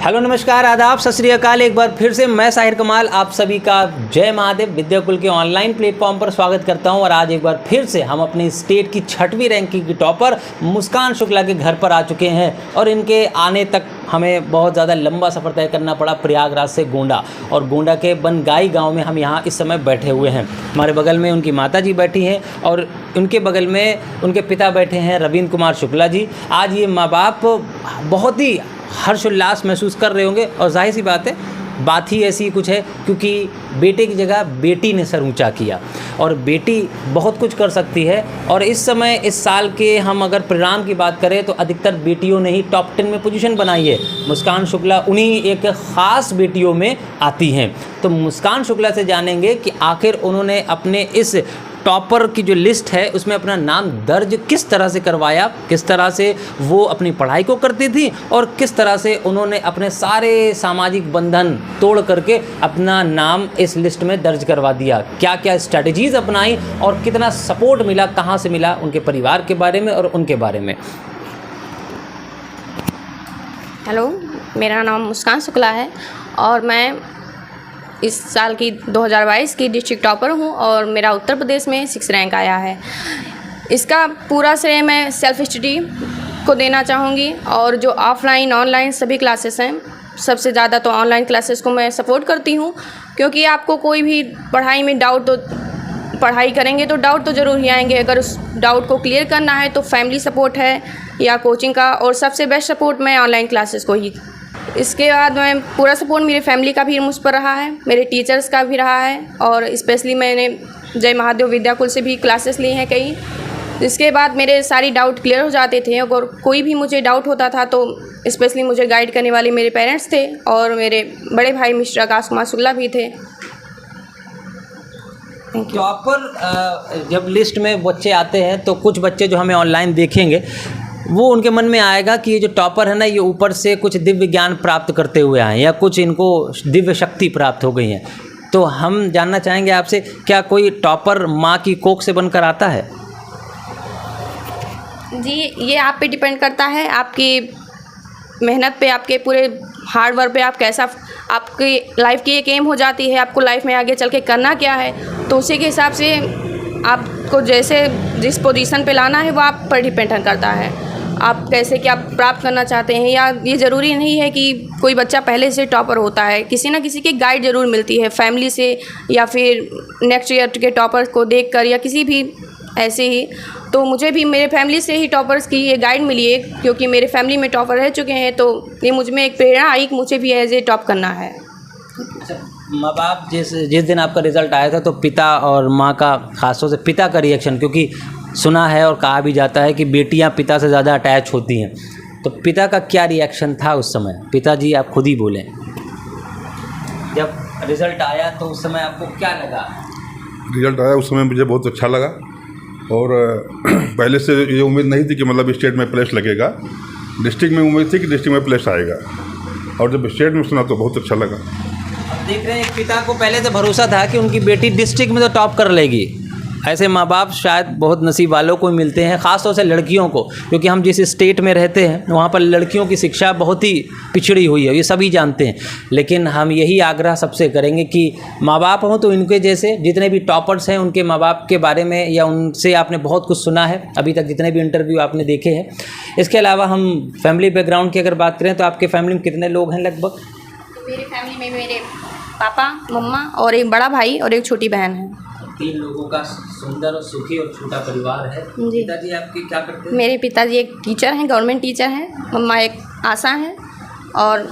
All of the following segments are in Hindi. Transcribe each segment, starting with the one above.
हेलो नमस्कार आदाब सत श्री अकाल। एक बार फिर से मैं साहिर कमाल आप सभी का जय महादेव विद्याकुल के ऑनलाइन प्लेटफॉर्म पर स्वागत करता हूं। और आज एक बार फिर से हम अपनी स्टेट की 6वीं रैंकिंग की टॉपर मुस्कान शुक्ला के घर पर आ चुके हैं। और इनके आने तक हमें बहुत ज़्यादा लंबा सफ़र तय करना पड़ा प्रयागराज से गोंडा, और गोंडा के बनगाई गांव में हम यहाँ इस समय बैठे हुए हैं। हमारे बगल में उनकी माता जी बैठी हैं और उनके बगल में उनके पिता बैठे हैं रविंद्र कुमार शुक्ला जी। आज ये माँ बाप बहुत ही हर्षोल्लास महसूस कर रहे होंगे, और जाहिर सी बात है बात ही ऐसी कुछ है क्योंकि बेटे की जगह बेटी ने सर ऊंचा किया, और बेटी बहुत कुछ कर सकती है। और इस समय इस साल के हम अगर परिणाम की बात करें तो अधिकतर बेटियों ने ही टॉप 10 में पोजीशन बनाई है। मुस्कान शुक्ला उन्हीं एक ख़ास बेटियों में आती हैं। तो मुस्कान शुक्ला से जानेंगे कि आखिर उन्होंने अपने इस टॉपर की जो लिस्ट है उसमें अपना नाम दर्ज किस तरह से करवाया, किस तरह से वो अपनी पढ़ाई को करती थी, और किस तरह से उन्होंने अपने सारे सामाजिक बंधन तोड़ करके अपना नाम इस लिस्ट में दर्ज करवा दिया। क्या क्या स्ट्रैटेजीज़ अपनाई और कितना सपोर्ट मिला, कहाँ से मिला, उनके परिवार के बारे में और उनके बारे में। हेलो, मेरा नाम मुस्कान शुक्ला है और मैं इस साल की 2022 की डिस्ट्रिक्ट टॉपर हूँ और मेरा उत्तर प्रदेश में 6 रैंक आया है। इसका पूरा श्रेय मैं सेल्फ स्टडी को देना चाहूँगी, और जो ऑफलाइन ऑनलाइन सभी क्लासेस हैं, सबसे ज़्यादा तो ऑनलाइन क्लासेस को मैं सपोर्ट करती हूँ, क्योंकि आपको कोई भी पढ़ाई में डाउट तो पढ़ाई करेंगे तो डाउट तो ज़रूर ही आएंगे। अगर उस डाउट को क्लियर करना है तो फैमिली सपोर्ट है या कोचिंग का, और सबसे बेस्ट सपोर्ट मैं ऑनलाइन क्लासेस को ही। इसके बाद मैं पूरा सपोर्ट मेरी फैमिली का भी मुझ पर रहा है, मेरे टीचर्स का भी रहा है, और स्पेशली मैंने जय महादेव विद्याकुल से भी क्लासेस ली हैं कई। इसके बाद मेरे सारी डाउट क्लियर हो जाते थे। अगर कोई भी मुझे डाउट होता था तो स्पेशली मुझे गाइड करने वाले मेरे पेरेंट्स थे, और मेरे बड़े भाई मिस्टर आकाश कुमार शुक्ला भी थे। टॉपर जब लिस्ट में बच्चे आते हैं तो कुछ बच्चे जो हमें ऑनलाइन देखेंगे वो उनके मन में आएगा कि ये जो टॉपर है ना, ये ऊपर से कुछ दिव्य ज्ञान प्राप्त करते हुए आए या कुछ इनको दिव्य शक्ति प्राप्त हो गई है। तो हम जानना चाहेंगे आपसे, क्या कोई टॉपर माँ की कोख से बनकर आता है? जी, ये आप पे डिपेंड करता है, आपकी मेहनत पे, आपके पूरे हार्ड वर्क पे। आप कैसा, आपकी लाइफ की एक एम हो जाती है, आपको लाइफ में आगे चल के करना क्या है, तो उसी के हिसाब से आपको जैसे जिस पोजीशन पे लाना है वो आप पर डिपेंड करता है। आप कैसे क्या प्राप्त करना चाहते हैं, या ये ज़रूरी नहीं है कि कोई बच्चा पहले से टॉपर होता है। किसी ना किसी की गाइड ज़रूर मिलती है फैमिली से, या फिर नेक्स्ट ईयर के टॉपर को देखकर, या किसी भी ऐसे ही। तो मुझे भी मेरे फैमिली से ही टॉपर्स की ये गाइड मिली है, क्योंकि मेरे फैमिली में टॉपर रह चुके हैं, तो ये मुझ में एक प्रेरणा आई कि मुझे भी एज ए टॉप करना है। अच्छा, माँ बाप जिस दिन आपका रिज़ल्ट आया था तो पिता और माँ का, ख़ासतौर से पिता का रिएक्शन, क्योंकि सुना है और कहा भी जाता है कि बेटियां पिता से ज़्यादा अटैच होती हैं, तो पिता का क्या रिएक्शन था उस समय? पिताजी आप खुद ही बोलें, जब रिज़ल्ट आया तो उस समय आपको क्या लगा? रिज़ल्ट आया उस समय मुझे बहुत अच्छा लगा, और पहले से ये उम्मीद नहीं थी कि मतलब स्टेट में प्लेस लगेगा। डिस्ट्रिक्ट में उम्मीद थी कि डिस्ट्रिक्ट में प्लेस आएगा, और जब स्टेट में सुना तो बहुत अच्छा लगा। देख रहे हैं, पिता को पहले से भरोसा था कि उनकी बेटी डिस्ट्रिक्ट में तो टॉप कर लेगी। ऐसे माँ बाप शायद बहुत नसीब वालों को मिलते हैं, ख़ासतौर से लड़कियों को, क्योंकि हम जिस स्टेट में रहते हैं वहाँ पर लड़कियों की शिक्षा बहुत ही पिछड़ी हुई है, ये सभी जानते हैं। लेकिन हम यही आग्रह सबसे करेंगे कि माँ बाप हों तो इनके जैसे जितने भी टॉपर्स हैं उनके माँ बाप के बारे में या उनसे आपने बहुत कुछ सुना है अभी तक, जितने भी इंटरव्यू आपने देखे हैं। इसके अलावा हम फैमिली बैकग्राउंड की अगर बात करें तो आपके फैमिली में कितने लोग हैं लगभग? मेरे फैमिली में मेरे पापा, मम्मा और एक बड़ा भाई और एक छोटी बहन है। 3 लोगों का सुंदर और सुखी और छोटा परिवार है। जी। पिताजी आपके क्या करते हैं? मेरे पिताजी एक टीचर हैं, गवर्नमेंट टीचर हैं। मम्मा एक आशा हैं। और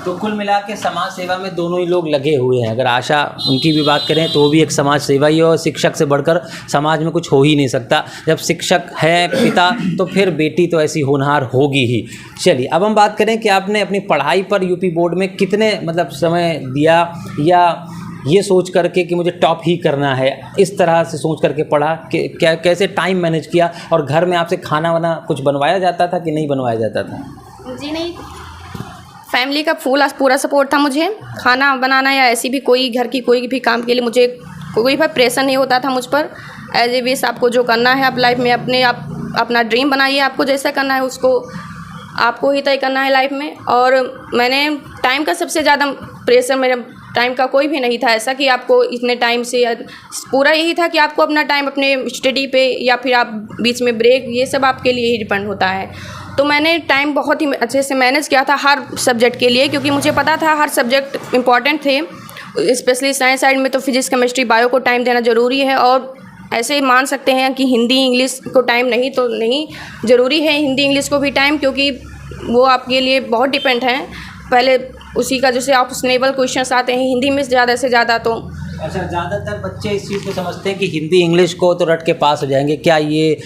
तो कुल मिला के समाज सेवा में दोनों ही लोग लगे हुए हैं। अगर आशा उनकी भी बात करें तो वो भी एक समाज सेवा ही है, और शिक्षक से बढ़कर समाज में कुछ हो ही नहीं सकता। जब शिक्षक है पिता तो फिर बेटी तो ऐसी होनहार होगी ही। चलिए, अब हम बात करें कि आपने अपनी पढ़ाई पर यूपी बोर्ड में कितने समय दिया, या ये सोच करके कि मुझे टॉप ही करना है, इस तरह से सोच करके पढ़ा कि क्या, कैसे टाइम मैनेज किया? और घर में आपसे खाना वाना कुछ बनवाया जाता था कि नहीं बनवाया जाता था? जी नहीं, फैमिली का पूरा सपोर्ट था मुझे। खाना बनाना या ऐसी भी कोई घर की कोई भी काम के लिए मुझे कोई भी प्रेशर नहीं होता था मुझ पर। एज ए विश, आपको जो करना है आप लाइफ में, अपने आप अपना ड्रीम बनाइए, आपको जैसा करना है उसको आपको ही तय करना है लाइफ में। और मैंने टाइम का सबसे ज़्यादा प्रेशर, मेरा टाइम का कोई भी नहीं था ऐसा कि आपको इतने टाइम से, पूरा यही था कि आपको अपना टाइम अपने स्टडी पे या फिर आप बीच में ब्रेक, ये सब आपके लिए ही डिपेंड होता है। तो मैंने टाइम बहुत ही अच्छे से मैनेज किया था हर सब्जेक्ट के लिए, क्योंकि मुझे पता था हर सब्जेक्ट इम्पॉर्टेंट थे। स्पेशली साइंस साइड में तो फिजिक्स, केमिस्ट्री, बायो को टाइम देना ज़रूरी है। और ऐसे मान सकते हैं कि हिंदी इंग्लिश को टाइम नहीं तो नहीं, ज़रूरी है हिंदी इंग्लिश को भी टाइम, क्योंकि वो आपके लिए बहुत डिपेंड है। पहले उसी का जैसे ऑप्शनेबल क्वेश्चंस आते हैं हिंदी में ज़्यादा से ज़्यादा। तो अच्छा, ज़्यादातर बच्चे इस चीज़ को समझते हैं कि हिंदी इंग्लिश को तो रट के पास हो जाएंगे, क्या ये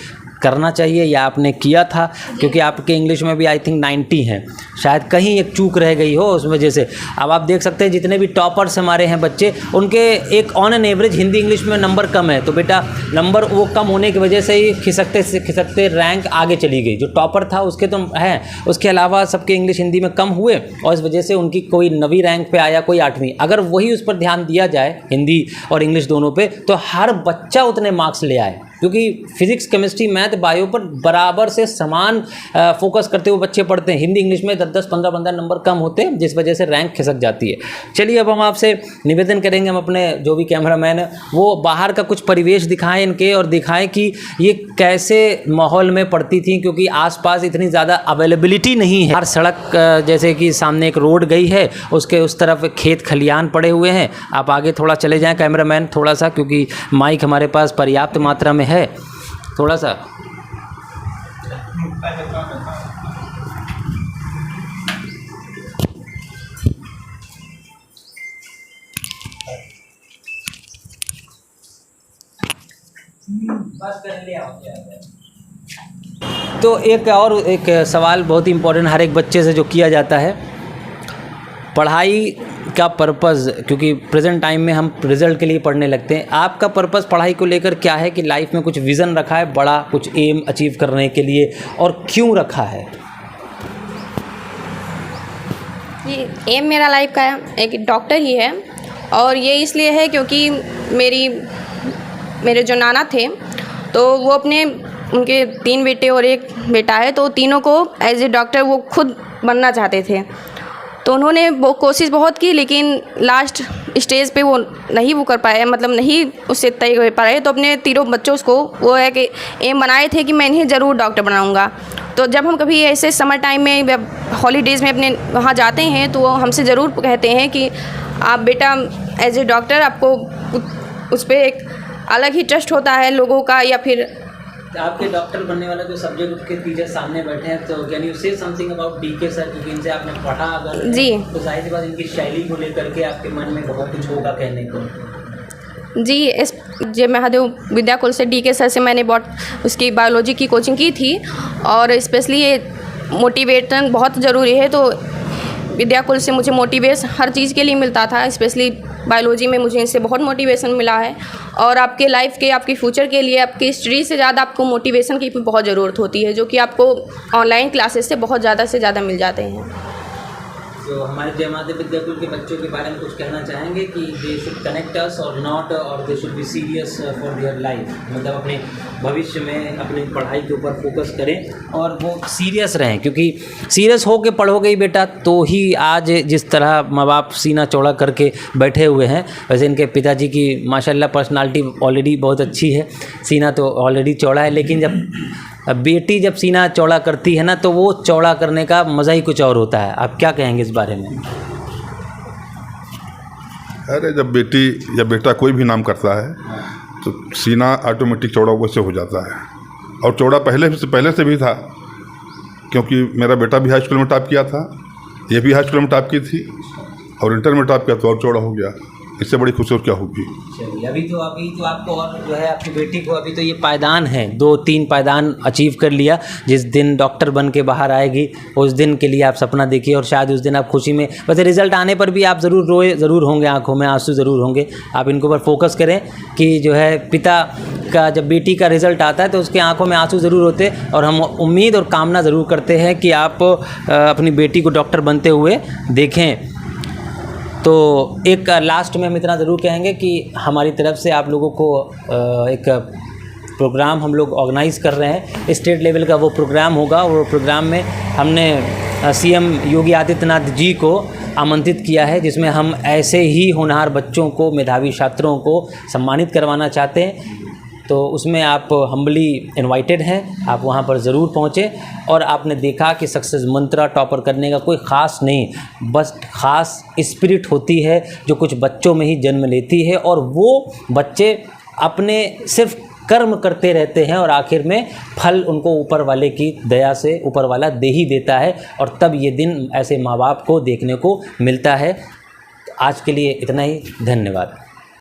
करना चाहिए या आपने किया था? क्योंकि आपके इंग्लिश में भी आई थिंक 90 हैं, शायद कहीं एक चूक रह गई हो उस वजह से। अब आप देख सकते हैं जितने भी टॉपर्स हमारे हैं बच्चे, उनके एक on an average Hindi English में नंबर कम है, तो बेटा नंबर वो कम होने की वजह से ही खिसकते रैंक आगे चली गई। जो टॉपर था उसके तो हैं, उसके अलावा सबके इंग्लिश हिंदी में कम हुए और इस वजह से उनकी कोई 9वीं रैंक पे आया, कोई 8वीं। अगर वही उस पर ध्यान दिया जाए हिंदी और इंग्लिश दोनों पे, तो हर बच्चा उतने मार्क्स ले आए, क्योंकि फिजिक्स, केमिस्ट्री, मैथ, बायो पर बराबर से समान फोकस करते हुए बच्चे पढ़ते हैं। हिंदी इंग्लिश में 10-10, 15-15 नंबर कम होते हैं, जिस वजह से रैंक खिसक जाती है। चलिए अब हम आपसे निवेदन करेंगे, हम अपने जो भी कैमरामैन है वो बाहर का कुछ परिवेश दिखाएं इनके, और दिखाएं कि ये कैसे माहौल में पढ़ती थी, क्योंकि आसपास इतनी ज़्यादा अवेलेबिलिटी नहीं है। हर सड़क, जैसे कि सामने एक रोड गई है, उसके उस तरफ खेत खलियान पड़े हुए हैं। आप आगे थोड़ा चले जाएँ कैमरामैन थोड़ा सा, क्योंकि माइक हमारे पास पर्याप्त मात्रा में है, थोड़ा सा। तो एक सवाल बहुत ही इम्पोर्टेंट हर एक बच्चे से जो किया जाता है, पढ़ाई का पर्पज़, क्योंकि प्रेजेंट टाइम में हम रिज़ल्ट के लिए पढ़ने लगते हैं। आपका पर्पज़ पढ़ाई को लेकर क्या है कि लाइफ में कुछ विज़न रखा है बड़ा, कुछ एम अचीव करने के लिए, और क्यों रखा है? ये एम मेरा लाइफ का एक डॉक्टर ही है, और ये इसलिए है क्योंकि मेरे जो नाना थे तो वो उनके 3 बेटे और 1 बेटा है, तो तीनों को एज ए डॉक्टर वो खुद बनना चाहते थे। तो उन्होंने वो कोशिश बहुत की, लेकिन लास्ट स्टेज पे वो नहीं वो कर पाए, मतलब नहीं उससे तय कर पाए। तो अपने तीनों बच्चों को वो है कि एम बनाए थे कि मैं इन्हें ज़रूर डॉक्टर बनाऊंगा। तो जब हम कभी ऐसे समर टाइम में, हॉलीडेज़ में अपने वहाँ जाते हैं, तो वो हमसे ज़रूर कहते हैं कि आप बेटा एज ए डॉक्टर, आपको उस पर एक अलग ही ट्रस्ट होता है लोगों का। या फिर आपके डॉक्टर बनने वाला जो सब्जेक्ट के टीचर सामने बैठे हैं, तो can you say something about DK sir, क्योंकि इनसे आपने पढ़ा अगर जी, तो जाहिर सी बात इनकी शैली को लेकर के आपके मन में बहुत कुछ होगा कहने को। जी, जे महादेव विद्याकुल से डीके सर से मैंने बहुत उसकी बायोलॉजी की कोचिंग की थी, और स्पेशली ये मोटिवेशन बहुत ज़रूरी है। तो विद्याकुल से मुझे मोटिवेशन हर चीज़ के लिए मिलता था, स्पेशली बायोलॉजी में मुझे इनसे बहुत मोटिवेशन मिला है। और आपके लाइफ के, आपके फ्यूचर के लिए, आपकी स्टडी से ज़्यादा आपको मोटिवेशन की भी बहुत ज़रूरत होती है, जो कि आपको ऑनलाइन क्लासेस से बहुत ज़्यादा से ज़्यादा मिल जाते हैं। तो हमारे जय महादेव विद्याकुल के बच्चों के बारे में कुछ कहना चाहेंगे कि दे शुड कनेक्ट अस और नॉट, और they should be serious for their life, मतलब अपने भविष्य में अपनी पढ़ाई के ऊपर फोकस करें और वो सीरियस रहें, क्योंकि सीरियस हो के पढ़ोगे ही बेटा तो ही आज जिस तरह माँ बाप सीना चौड़ा करके बैठे हुए हैं, वैसे इनके पिताजी की माशाल्लाह पर्सनालिटी ऑलरेडी बहुत अच्छी है, सीना तो ऑलरेडी चौड़ा है, लेकिन जब बेटी जब सीना चौड़ा करती है ना, तो वो चौड़ा करने का मज़ा ही कुछ और होता है। आप क्या कहेंगे इस बारे में? अरे जब बेटी या बेटा कोई भी नाम करता है तो सीना ऑटोमेटिक चौड़ा वैसे हो जाता है, और चौड़ा पहले से भी था, क्योंकि मेरा बेटा भी हाई स्कूल में टॉप किया था, ये भी हाई स्कूल में टॉप की थी, और इंटर में टॉप किया तो और चौड़ा हो गया। इससे बड़ी खुशी और क्या होगी। चलिए, अभी तो आपको और जो है आपकी बेटी को अभी तो ये पायदान है, 2-3 पायदान अचीव कर लिया। जिस दिन डॉक्टर बन के बाहर आएगी उस दिन के लिए आप सपना देखिए, और शायद उस दिन आप खुशी में, वैसे रिज़ल्ट आने पर भी आप ज़रूर होंगे, आंखों में आंसू ज़रूर होंगे। आप इनको पर फोकस करें कि जो है पिता का जब बेटी का रिज़ल्ट आता है तो उसके आंखों में आंसू ज़रूर होते हैं, और हम उम्मीद और कामना ज़रूर करते हैं कि आप अपनी बेटी को डॉक्टर बनते हुए देखें। तो एक लास्ट में हम इतना ज़रूर कहेंगे कि हमारी तरफ से आप लोगों को एक प्रोग्राम हम लोग ऑर्गेनाइज़ कर रहे हैं। स्टेट लेवल का वो प्रोग्राम होगा, और प्रोग्राम में हमने सीएम योगी आदित्यनाथ जी को आमंत्रित किया है, जिसमें हम ऐसे ही होनहार बच्चों को, मेधावी छात्रों को सम्मानित करवाना चाहते हैं। तो उसमें आप हम्बली इनवाइटेड हैं, आप वहाँ पर ज़रूर पहुँचें। और आपने देखा कि सक्सेस मंत्रा टॉपर करने का कोई ख़ास नहीं, बस ख़ास स्पिरिट होती है जो कुछ बच्चों में ही जन्म लेती है, और वो बच्चे अपने सिर्फ कर्म करते रहते हैं और आखिर में फल उनको ऊपर वाले की दया से ऊपर वाला दे ही देता है, और तब ये दिन ऐसे माँ बाप को देखने को मिलता है। आज के लिए इतना ही, धन्यवाद।